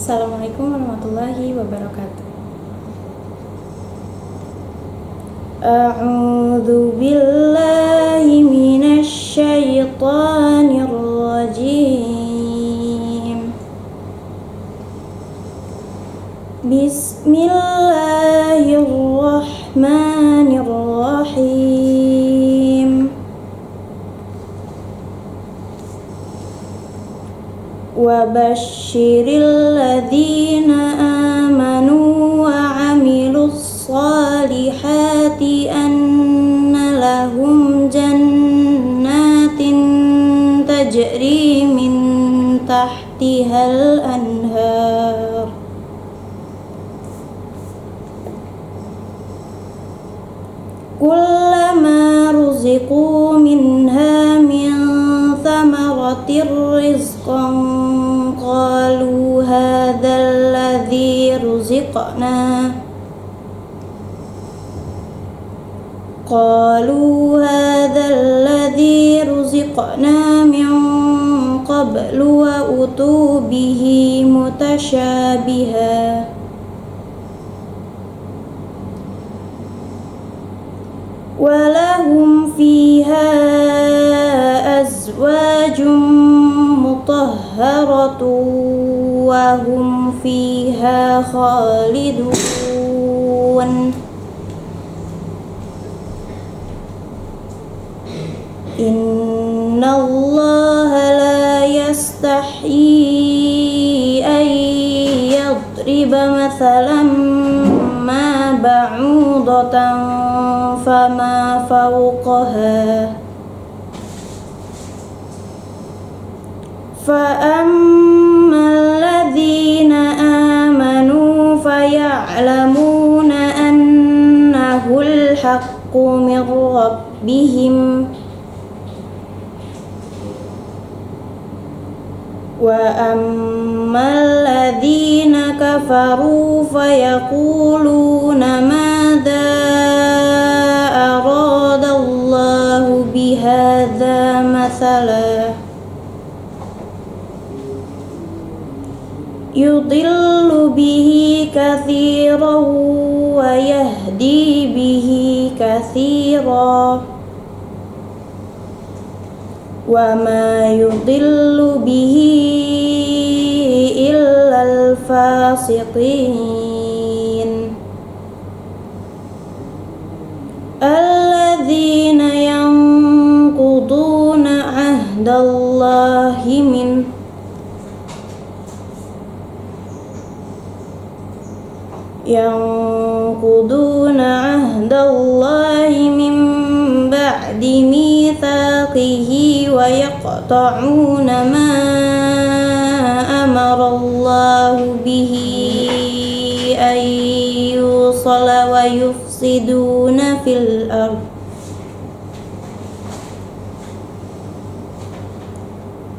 Assalamualaikum warahmatullahi wabarakatuh. A'udzu billahi minasy syaithanir rajim. Bismillahirrahmanirrahim. Wa basyiril ladzina amanu wa 'amilus shalihati anna lahum jannatin tajri min tahtihal anhar. Kullama ruziqu minha min thamaratir rizqan qalu hadzal ladzi ruziqna min qablu wa utu bihi mutasyabiha walahum fiha azwajum mutahharatun wa hum fiha khalidun. Innallaha la yastahyi an yadriba mathalan ma ba'udatan fama fawqaha fa'ammal ladzina amanu faya'lamuna annahul haqqu min rabbihim wa ammal ladzina kafaru fayaquluna madza aradallahu bihadza mathala yudillu bihi katsiran wa yahdi bihi katsiran wa ma yudillu bihi illal fasiqin alladzina yanquduna ahdallahi min ba'di mitsaqihi wa yaqta'una ma amarallahu bihi an yusala wa yufsiduna fil ardh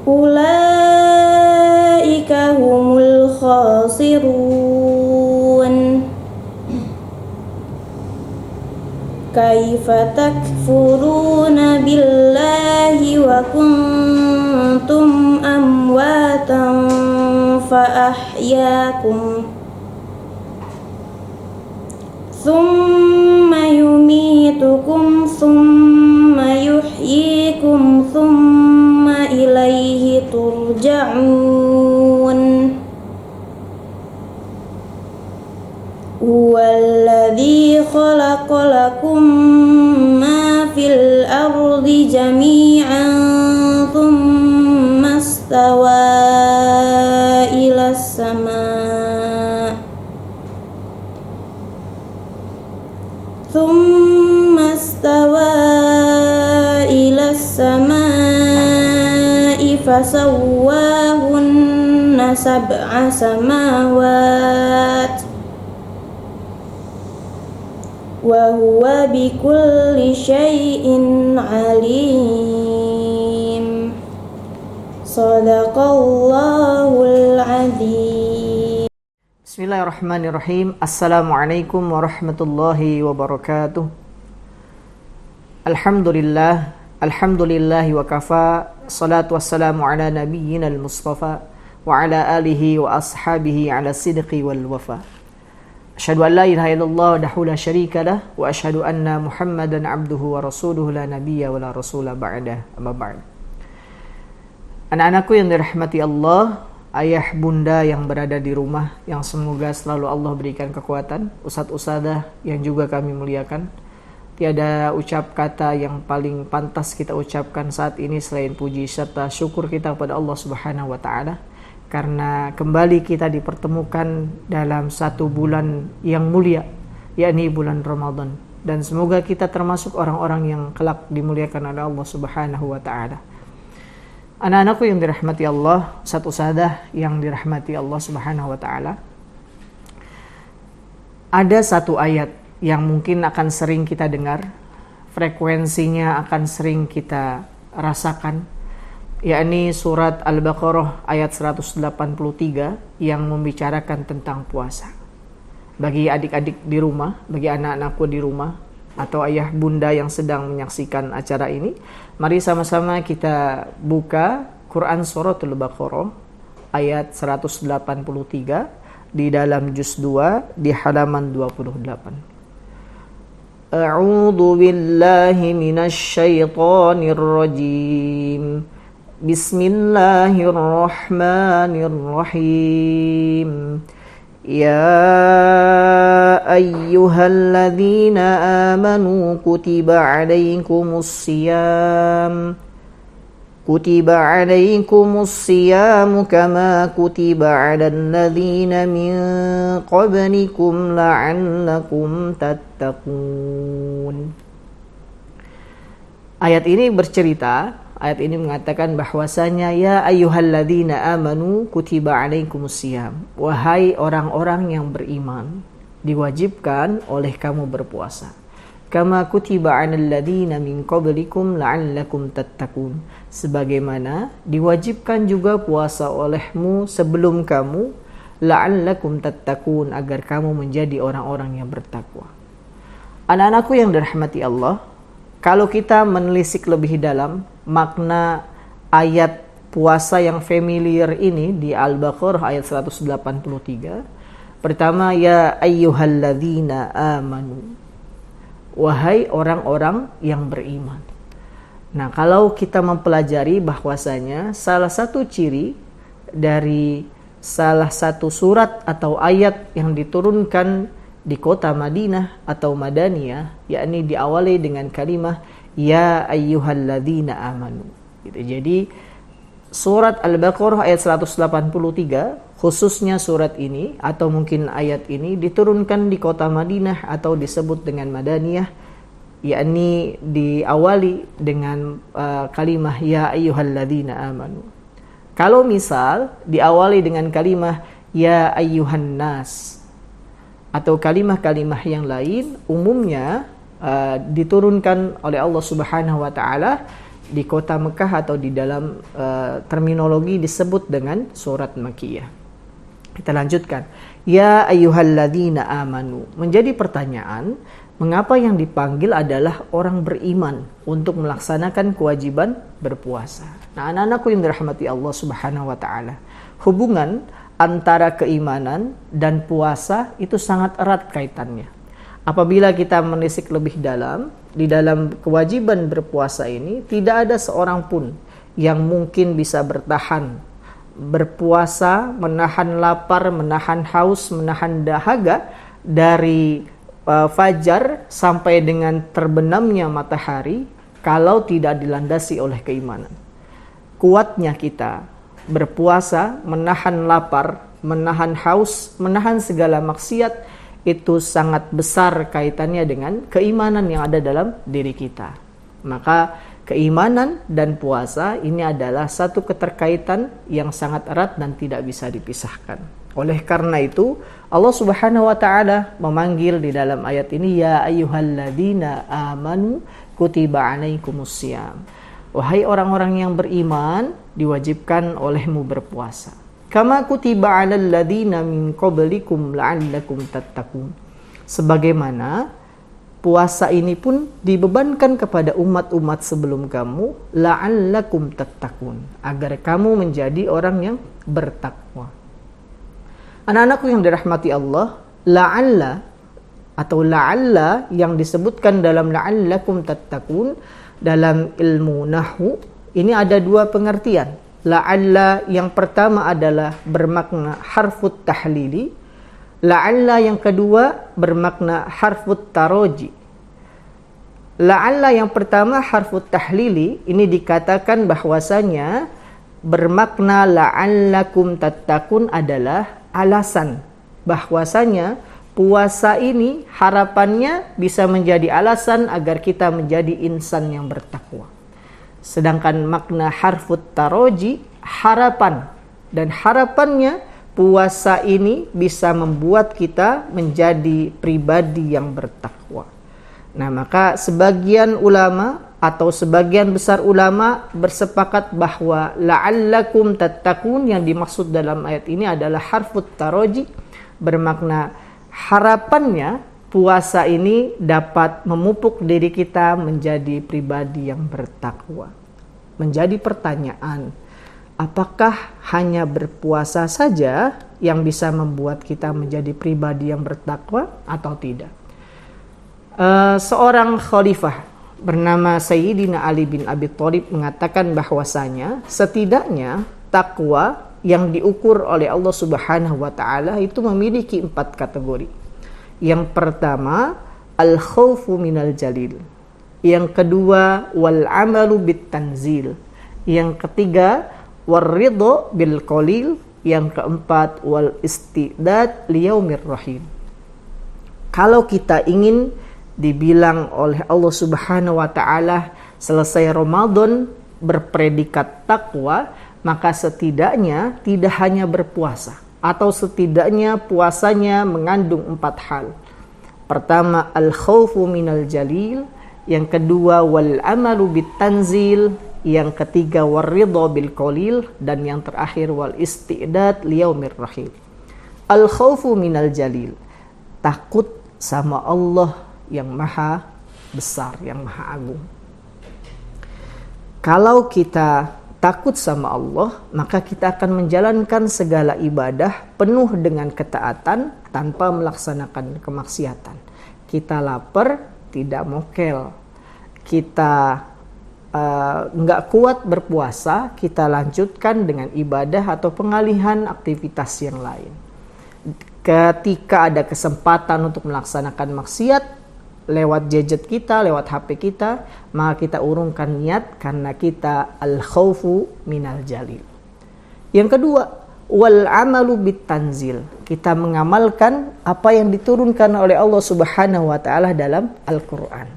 ulaika humul khasirun. Kaifa takfuruna billahi wa kuntum amwatan fa ahyaakum thumma yumitukum thumma yuhyikum thumma ilaihi turja'un. Huwallazi khalaqa lakum ma fil ardi jami'an thumma istawa ilas samaa fasawwahunna sab'a samawat wa huwa bikulli syai'in alim. Shadaqallahul adzim. Bismillahirrahmanirrahim. Assalamualaikum warahmatullahi wabarakatuh. Alhamdulillahi wa kafa. Salatu wassalamu ala nabiyyina al-mustafa wa ala alihi wa ashabihi ala sidqi wal wafa. Asyhadu an la ilaha illallah wahdahu la syarika lah wa asyhadu anna Muhammadan abduhu wa rasuluhu la nabiyya wa la rasula ba'dah. Amma ba'd. Anak-anakku yang dirahmati Allah, ayah bunda yang berada di rumah, yang semoga selalu Allah berikan kekuatan, ustadz-ustadzah yang juga kami muliakan. Tiada ucap kata yang paling pantas kita ucapkan saat ini selain puji serta syukur kita kepada Allah Subhanahu wa taala, karena kembali kita dipertemukan dalam satu bulan yang mulia, yakni bulan Ramadan, dan semoga kita termasuk orang-orang yang kelak dimuliakan oleh Allah Subhanahu wa taala. Anak-anakku yang dirahmati Allah, ustadz-ustadzah yang dirahmati Allah Subhanahu wa taala, ada satu ayat yang mungkin akan sering kita dengar, frekuensinya akan sering kita rasakan, yakni surat Al-Baqarah ayat 183 yang membicarakan tentang puasa. Bagi adik-adik di rumah, bagi anak-anakku di rumah, atau ayah bunda yang sedang menyaksikan acara ini, mari sama-sama kita buka Quran surat Al-Baqarah ayat 183 di dalam juz 2 di halaman 28. A'udzu billahi minasy syaithanir rajim. Bismillahirrahmanirrahim. Ya ayyuhalladzina amanu kutiba 'alaikumus siyam kama kutiba 'alal ladzina min qablikum la'allakum tattaqun. Ayat ini mengatakan bahwasanya ya ayyuhalladzina amanu kutiba 'alaikumus siyam, wahai orang-orang yang beriman, diwajibkan oleh kamu berpuasa. Kama kutiba 'alal ladzina min qablikum la'allakum tattaqun, sebagaimana diwajibkan juga puasa olehmu sebelum kamu, la'allakum tattaqun, agar kamu menjadi orang-orang yang bertakwa. Anak-anakku yang dirahmati Allah, kalau kita menelisik lebih dalam makna ayat puasa yang familiar ini di Al-Baqarah ayat 183, pertama, ya ayyuhalladzina amanu, wahai orang-orang yang beriman. Nah, kalau kita mempelajari bahwasanya salah satu ciri dari salah satu surat atau ayat yang diturunkan di kota Madinah atau Madaniyah, yakni diawali dengan kalimah ya ayyuhalladzina amanu. Gitu. Jadi surat Al-Baqarah ayat 183, khususnya surat ini atau mungkin ayat ini diturunkan di kota Madinah atau disebut dengan Madaniyah, yakni diawali dengan kalimah ya ayyuhalladzina amanu. Kalau misal diawali dengan kalimah ya ayyuhan nas atau kalimah-kalimah yang lain, umumnya diturunkan oleh Allah Subhanahu wa taala di kota Mekah atau di dalam terminologi disebut dengan surat Makkiyah. Kita lanjutkan. Ya ayyuhalladzina amanu. Menjadi pertanyaan, mengapa yang dipanggil adalah orang beriman untuk melaksanakan kewajiban berpuasa? Nah, anak-anakku yang dirahmati Allah Subhanahu wa taala, hubungan antara keimanan dan puasa itu sangat erat kaitannya. Apabila kita menelisik lebih dalam, di dalam kewajiban berpuasa ini tidak ada seorang pun yang mungkin bisa bertahan berpuasa, menahan lapar, menahan haus, menahan dahaga dari fajar sampai dengan terbenamnya matahari kalau tidak dilandasi oleh keimanan. Kuatnya kita berpuasa, menahan lapar, menahan haus, menahan segala maksiat, itu sangat besar kaitannya dengan keimanan yang ada dalam diri kita. Maka keimanan dan puasa ini adalah satu keterkaitan yang sangat erat dan tidak bisa dipisahkan. Oleh karena itu, Allah Subhanahu wa taala memanggil di dalam ayat ini ya ayyuhalladzina amanu kutiba 'alaikumusiyam. Wahai orang-orang yang beriman, diwajibkan olehmu berpuasa. Kama kutiba 'alal ladzina min qablikum la'allakum tattaqun. Sebagaimana puasa ini pun dibebankan kepada umat-umat sebelum kamu, la'allakum tattaqun, agar kamu menjadi orang yang bertakwa. Anak-anakku yang dirahmati Allah, la'alla atau la'alla yang disebutkan dalam la'allakum tattaqun dalam ilmu nahwu ini ada dua pengertian. La'alla yang pertama adalah bermakna harfut tahlili, la'alla yang kedua bermakna harfut taroji. La'alla yang pertama harfut tahlili ini dikatakan bahwasanya bermakna la'allakum tattaqun adalah alasan bahwasanya puasa ini harapannya bisa menjadi alasan agar kita menjadi insan yang bertakwa. Sedangkan makna harfut taroji harapan, dan harapannya puasa ini bisa membuat kita menjadi pribadi yang bertakwa. Nah, maka sebagian ulama atau sebagian besar ulama bersepakat bahwa la'allakum tattaqun yang dimaksud dalam ayat ini adalah harfut taroji, bermakna harapannya puasa ini dapat memupuk diri kita menjadi pribadi yang bertakwa. Menjadi pertanyaan, apakah hanya berpuasa saja yang bisa membuat kita menjadi pribadi yang bertakwa atau tidak? Seorang khalifah bernama Sayyidina Ali bin Abi Thalib mengatakan bahwasanya setidaknya takwa yang diukur oleh Allah Subhanahu wa taala itu memiliki 4 kategori. Yang pertama, al-khaufu minal jalil. Yang kedua, wal amalu bit tanzil. Yang ketiga, warridho bil qalil. Yang keempat, wal istidad liyaumir rahim. Kalau kita ingin dibilang oleh Allah Subhanahu wa taala selesai Ramadan berpredikat takwa, maka setidaknya tidak hanya berpuasa, atau setidaknya puasanya mengandung 4 hal. Pertama, al-khaufu minal jalil. Yang kedua, wal amalu bit tanzil. Yang ketiga, warridho bil qalil. Dan yang terakhir, wal istidad liyaumir rahim. Al-khaufu minal jalil, takut sama Allah yang maha besar, yang maha agung. Kalau kita takut sama Allah, maka kita akan menjalankan segala ibadah penuh dengan ketaatan tanpa melaksanakan kemaksiatan. Kita lapar, tidak mokel. Kita nggak kuat berpuasa, kita lanjutkan dengan ibadah atau pengalihan aktivitas yang lain. Ketika ada kesempatan untuk melaksanakan maksiat, lewat gadget kita, lewat HP kita, maka kita urungkan niat karena kita al-khaufu minal jalil. Yang kedua, wal amalu bit tanzil. Kita mengamalkan apa yang diturunkan oleh Allah Subhanahu wa taala dalam Al-Qur'an.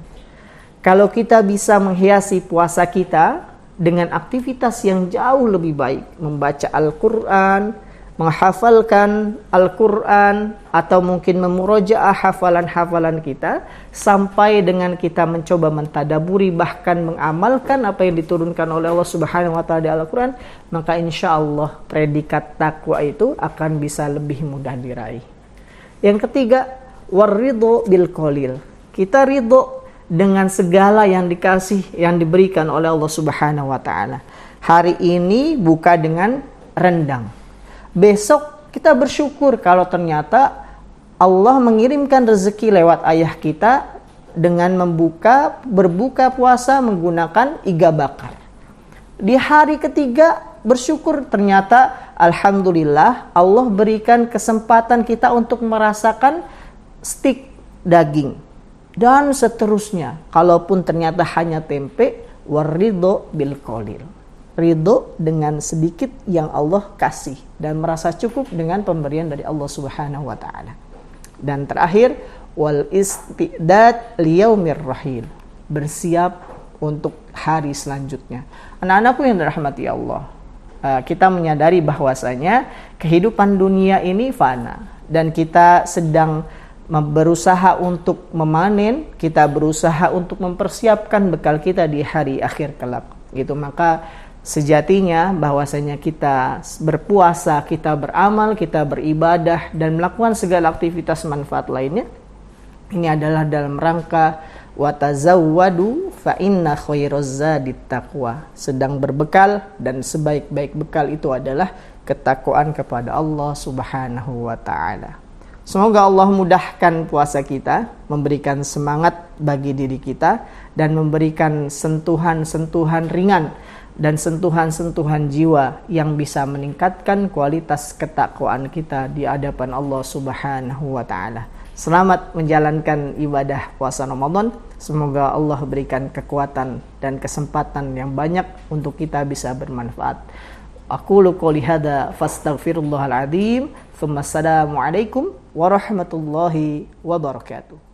Kalau kita bisa menghiasi puasa kita dengan aktivitas yang jauh lebih baik, membaca Al-Qur'an, menghafalkan Al-Quran, atau mungkin memurojaah hafalan-hafalan kita, sampai dengan kita mencoba mentadaburi, bahkan mengamalkan apa yang diturunkan oleh Allah Subhanahu wa taala di Al-Quran, maka insya Allah predikat takwa itu akan bisa lebih mudah diraih. Yang ketiga, warridho bil qalil. Kita ridho dengan segala yang dikasih, yang diberikan oleh Allah Subhanahu wa taala. Hari ini buka dengan rendang. Besok kita bersyukur kalau ternyata Allah mengirimkan rezeki lewat ayah kita dengan berbuka puasa menggunakan iga bakar. Di hari ketiga bersyukur ternyata alhamdulillah Allah berikan kesempatan kita untuk merasakan stik daging. Dan seterusnya. Kalaupun ternyata hanya tempe, warridho bil qalil. Ridho dengan sedikit yang Allah kasih dan merasa cukup dengan pemberian dari Allah Subhanahu wa taala. Dan terakhir, wal istidad liyaumir rahim. Bersiap untuk hari selanjutnya. Anak-anakku yang dirahmati Allah, kita menyadari bahwasanya kehidupan dunia ini fana dan kita sedang berusaha untuk memanen, kita berusaha untuk mempersiapkan bekal kita di hari akhir kelak. Gitu, maka sejatinya bahwasanya kita berpuasa, kita beramal, kita beribadah dan melakukan segala aktivitas manfaat lainnya Ini adalah dalam rangka watazawwadu fa inna khairaz zadit taqwa. Sedang berbekal dan sebaik-baik bekal itu adalah ketakwaan kepada Allah Subhanahu wa taala. Semoga Allah mudahkan puasa kita, memberikan semangat bagi diri kita dan memberikan sentuhan-sentuhan ringan dan sentuhan-sentuhan jiwa yang bisa meningkatkan kualitas ketakwaan kita di hadapan Allah Subhanahu wa taala. Selamat menjalankan ibadah puasa Ramadan. Semoga Allah berikan kekuatan dan kesempatan yang banyak untuk kita bisa bermanfaat. Aqulu qouli hadza fastaghfirullahal adzim. Assalamualaikum warahmatullahi wabarakatuh.